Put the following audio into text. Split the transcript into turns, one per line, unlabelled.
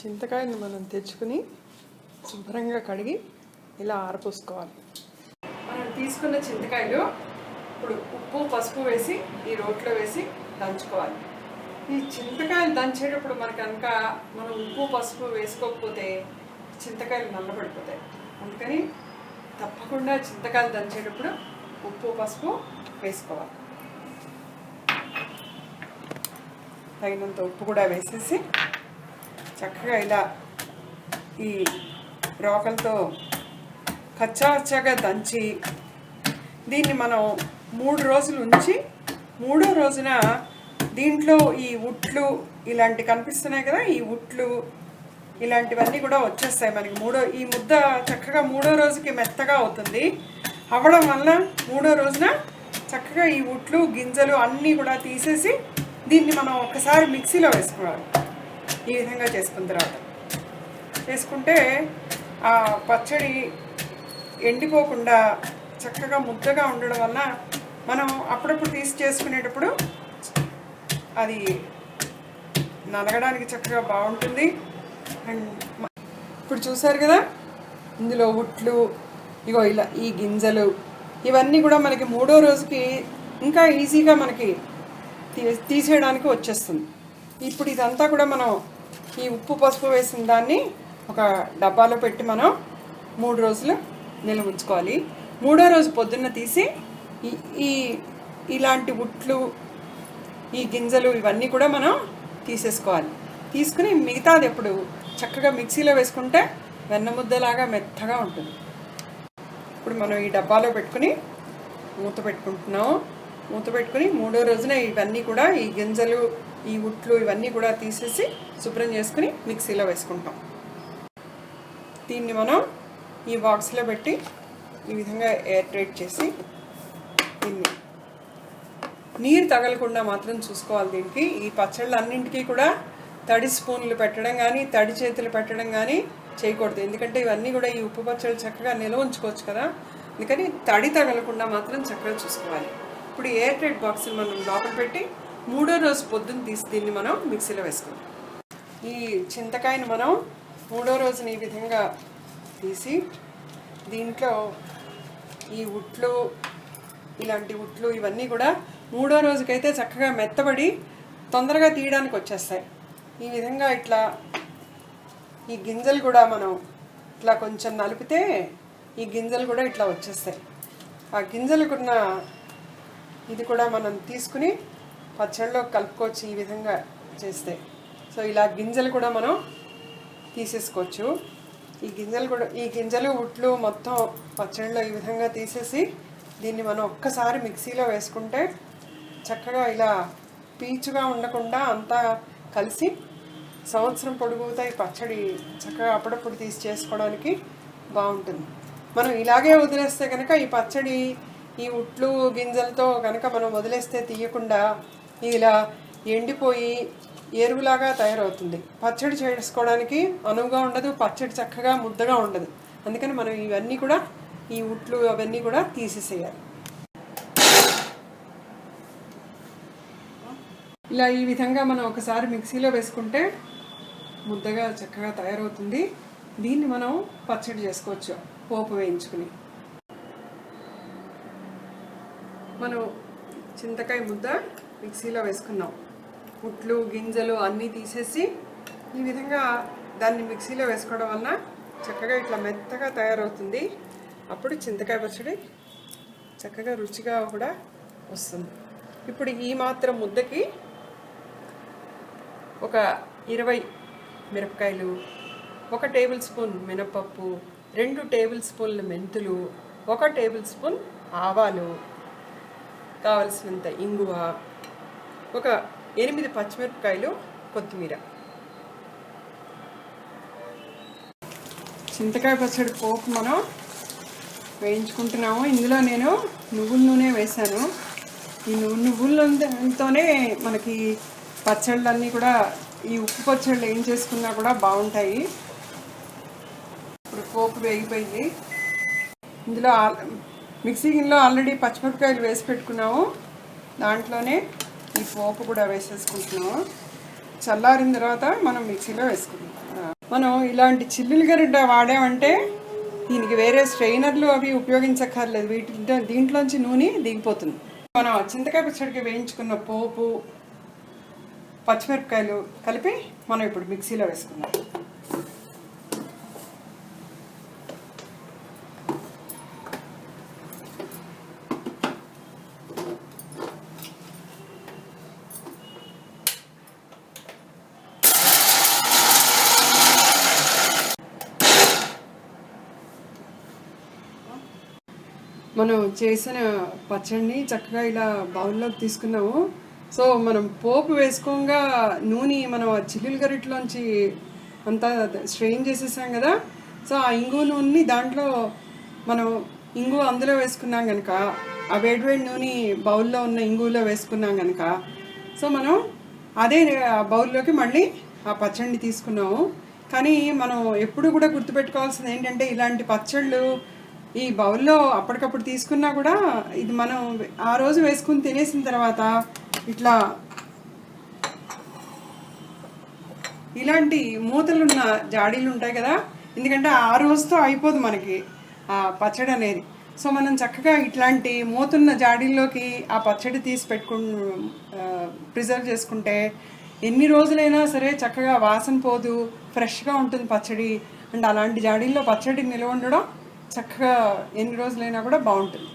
చింతకాయని మనం తెచ్చుకుని శుభ్రంగా కడిగి ఇలా ఆరపోసుకోవాలి. మనం తీసుకున్న చింతకాయలు ఇప్పుడు ఉప్పు పసుపు వేసి ఈ రోట్లో వేసి దంచుకోవాలి. ఈ చింతకాయలు దంచేటప్పుడు మనకు కనుక మనం ఉప్పు పసుపు వేసుకోకపోతే చింతకాయలు నల్లబడిపోతాయి. అందుకని తప్పకుండా చింతకాయలు దంచేటప్పుడు ఉప్పు పసుపు వేసుకోవాలి. తగినంత ఉప్పు కూడా వేసేసి చక్కగా ఇలా ఈ రోకలతో కచ్చాగా దంచి దీన్ని మనం 3 రోజులు ఉంచి 3వ రోజున దీంట్లో ఈ ఉట్లు ఇలాంటి కనిపిస్తున్నాయి కదా, ఈ ఉట్లు ఇలాంటివన్నీ కూడా వచ్చేస్తాయి మనకి. ఈ ముద్ద చక్కగా 3వ రోజుకి మెత్తగా అవుతుంది. అవ్వడం వల్ల 3వ రోజున చక్కగా ఈ ఉట్లు గింజలు అన్నీ కూడా తీసేసి దీన్ని మనం ఒకసారి మిక్సీలో వేసుకోవాలి. ఈ విధంగా చేసుకున్న తర్వాత వేసుకుంటే ఆ పచ్చడి ఎండిపోకుండా చక్కగా ముద్దగా ఉండడం వల్ల మనం అప్పుడప్పుడు తీసి చేసుకునేటప్పుడు అది నలగడానికి చక్కగా బాగుంటుంది. అండ్ ఇప్పుడు చూసారు కదా, ఇందులో ఉట్లు ఇగో ఇలా ఈ గింజలు ఇవన్నీ కూడా మనకి 3వ రోజుకి ఇంకా ఈజీగా మనకి తీసేయడానికి వచ్చేస్తుంది. ఇప్పుడు ఇదంతా కూడా మనం ఈ ఉప్పు పసుపు వేసిన దాన్ని ఒక డబ్బాలో పెట్టి మనం 3 రోజులు నిల్వ ఉంచుకోవాలి. 3వ రోజు పొద్దున్న తీసి ఇలాంటి ఉట్లు ఈ గింజలు ఇవన్నీ కూడా మనం తీసేసుకోవాలి. తీసుకుని మిగతాది ఎప్పుడు చక్కగా మిక్సీలో వేసుకుంటే వెన్న ముద్దలాగా మెత్తగా ఉంటుంది. ఇప్పుడు మనం ఈ డబ్బాలో పెట్టుకుని మూత పెట్టుకుంటున్నాము. మూత పెట్టుకుని 3వ రోజున ఇవన్నీ కూడా ఈ గింజలు ఈ ఉట్లు ఇవన్నీ కూడా తీసేసి శుభ్రం చేసుకుని మిక్సీలో వేసుకుంటాం. దీన్ని మనం ఈ బాక్స్లో పెట్టి ఈ విధంగా ఎయిర్ టైట్ చేసి దీన్ని నీరు తగలకుండా మాత్రం చూసుకోవాలి. దీనికి ఈ పచ్చళ్ళు అన్నింటికీ కూడా తడి స్పూన్లు పెట్టడం కానీ తడి చేతులు పెట్టడం కానీ చేయకూడదు. ఎందుకంటే ఇవన్నీ కూడా ఈ ఉప్పు పచ్చళ్ళు చక్కగా నిల్వ ఉంచుకోవచ్చు కదా, అందుకని తడి తగలకుండా మాత్రం చక్కగా చూసుకోవాలి. ఇప్పుడు ఎయిర్ టైట్ బాక్స్ని మనం లోపల పెట్టి 3వ రోజు పొద్దున్న తీసి దీన్ని మనం మిక్సీలో వేసుకుంటాం. ఈ చింతకాయని మనం 3వ రోజున ఈ విధంగా తీసి దీంట్లో ఈ ఉట్లు ఇలాంటి ఉట్లు ఇవన్నీ కూడా 3వ రోజుకైతే చక్కగా మెత్తబడి తొందరగా తీయడానికి వచ్చేస్తాయి. ఈ విధంగా ఇట్లా ఈ గింజలు కూడా మనం ఇట్లా కొంచెం నలిపితే ఈ గింజలు కూడా ఇట్లా వచ్చేస్తాయి. ఆ గింజలకున్న ఇది కూడా మనం తీసుకుని పచ్చళ్ళలో కలుపుకోవచ్చు ఈ విధంగా చేస్తే. సో ఇలా గింజలు కూడా మనం తీసేసుకోవచ్చు. ఈ గింజలు ఉట్లు మొత్తం పచ్చళ్ళలో ఈ విధంగా తీసేసి దీన్ని మనం ఒక్కసారి మిక్సీలో వేసుకుంటే చక్కగా ఇలా పీచుగా ఉండకుండా అంతా కలిసి సంవత్సరం పొడుగుతా ఈ పచ్చడి చక్కగా అప్పుడప్పుడు తీసి చేసుకోవడానికి బాగుంటుంది. మనం ఇలాగే వదిలేస్తే కనుక ఈ పచ్చడి ఈ ఉట్లు గింజలతో కనుక మనం వదిలేస్తే తీయకుండా ఇలా ఎండిపోయి ఎరువులాగా తయారవుతుంది. పచ్చడి చేసుకోవడానికి అనువుగా ఉండదు, పచ్చడి చక్కగా ముద్దగా ఉండదు. అందుకని మనం ఇవన్నీ కూడా ఈ ఉట్లు అవన్నీ కూడా తీసేసేయాలి. ఇలా ఈ విధంగా మనం ఒకసారి మిక్సీలో వేసుకుంటే ముద్దగా చక్కగా తయారవుతుంది. దీన్ని మనం పచ్చడి చేసుకోవచ్చు పోపు వేయించుకుని. మనం చింతకాయ ముద్ద మిక్సీలో వేసుకున్నాం. ఉట్లు గింజలు అన్నీ తీసేసి ఈ విధంగా దాన్ని మిక్సీలో వేసుకోవడం వలన చక్కగా ఇట్లా మెత్తగా తయారవుతుంది. అప్పుడు చింతకాయ పచ్చడి చక్కగా రుచిగా కూడా వస్తుంది. ఇప్పుడు ఈ మాత్రం ముద్దకి ఒక 20 మిరపకాయలు, 1 టేబుల్ స్పూన్ మినపప్పు, 2 టేబుల్ స్పూన్ల మెంతులు, 1 టేబుల్ స్పూన్ ఆవాలు, కావలసినంత ఇంగువ, ఒక 8 పచ్చిమిరపకాయలు, కొత్తిమీర. చింతకాయ పచ్చడి పోపు మనం వేయించుకుంటున్నాము. ఇందులో నేను నువ్వుల నూనె వేసాను. ఈ నువ్వుల నూనెతోనే మనకి పచ్చళ్ళన్నీ కూడా ఈ ఉప్పు పచ్చళ్ళు ఏం చేసుకున్నా కూడా బాగుంటాయి. ఇప్పుడు పోపు వేగిపోయింది. ఇందులో మిక్సీ గిన్నెలో ఆల్రెడీ పచ్చిమిరపకాయలు వేసి పెట్టుకున్నాము. దాంట్లోనే ఈ పోపు కూడా వేసేసుకుంటున్నాము. చల్లారిన తర్వాత మనం మిక్సీలో వేసుకుంటాం. మనం ఇలాంటి చిల్లులు గరిట వాడామంటే దీనికి వేరే స్ట్రెయినర్లు అవి ఉపయోగించక్కర్లేదు, దీంట్లోంచి నూనె దిగిపోతుంది. మనం చింతకాయ పచ్చడికి వేయించుకున్న పోపు, పచ్చిమిరపకాయలు కలిపి మనం ఇప్పుడు మిక్సీలో వేసుకుందాం. మనం చేసిన పచ్చడిని చక్కగా ఇలా బౌల్లోకి తీసుకున్నాము. సో మనం పోపు వేసుకోగా నూనె మనం ఆ చిల్లుల గరిటలోంచి అంతా స్ట్రెయిన్ చేసేసాం కదా. సో ఆ ఇంగు నూనెని దాంట్లో మనం ఇంగు అందులో వేసుకున్నాం కనుక, ఆ వేడివేడి నూనె బౌల్లో ఉన్న ఇంగులో వేసుకున్నాం కనుక, సో మనం అదే బౌల్లోకి మళ్ళీ ఆ పచ్చడిని తీసుకున్నాము. కానీ మనం ఎప్పుడు కూడా గుర్తుపెట్టుకోవాల్సింది ఏంటంటే, ఇలాంటి పచ్చళ్ళు ఈ బౌల్లో అప్పటికప్పుడు తీసుకున్నా కూడా ఇది మనం ఆ రోజు వేసుకుని తినేసిన తర్వాత ఇట్లా ఇలాంటి మూతలున్న జాడీలు ఉంటాయి కదా, ఎందుకంటే ఆ రోజుతో అయిపోదు మనకి ఆ పచ్చడి అనేది. సో మనం చక్కగా ఇట్లాంటి మూతున్న జాడీల్లోకి ఆ పచ్చడి తీసి ప్రిజర్వ్ చేసుకుంటే ఎన్ని రోజులైనా సరే చక్కగా వాసన పోదు, ఫ్రెష్గా ఉంటుంది పచ్చడి. అండ్ అలాంటి జాడీల్లో పచ్చడి నిల్వ ఉండడం చక్కగా ఎన్ని రోజులైనా కూడా బాగుంటుంది.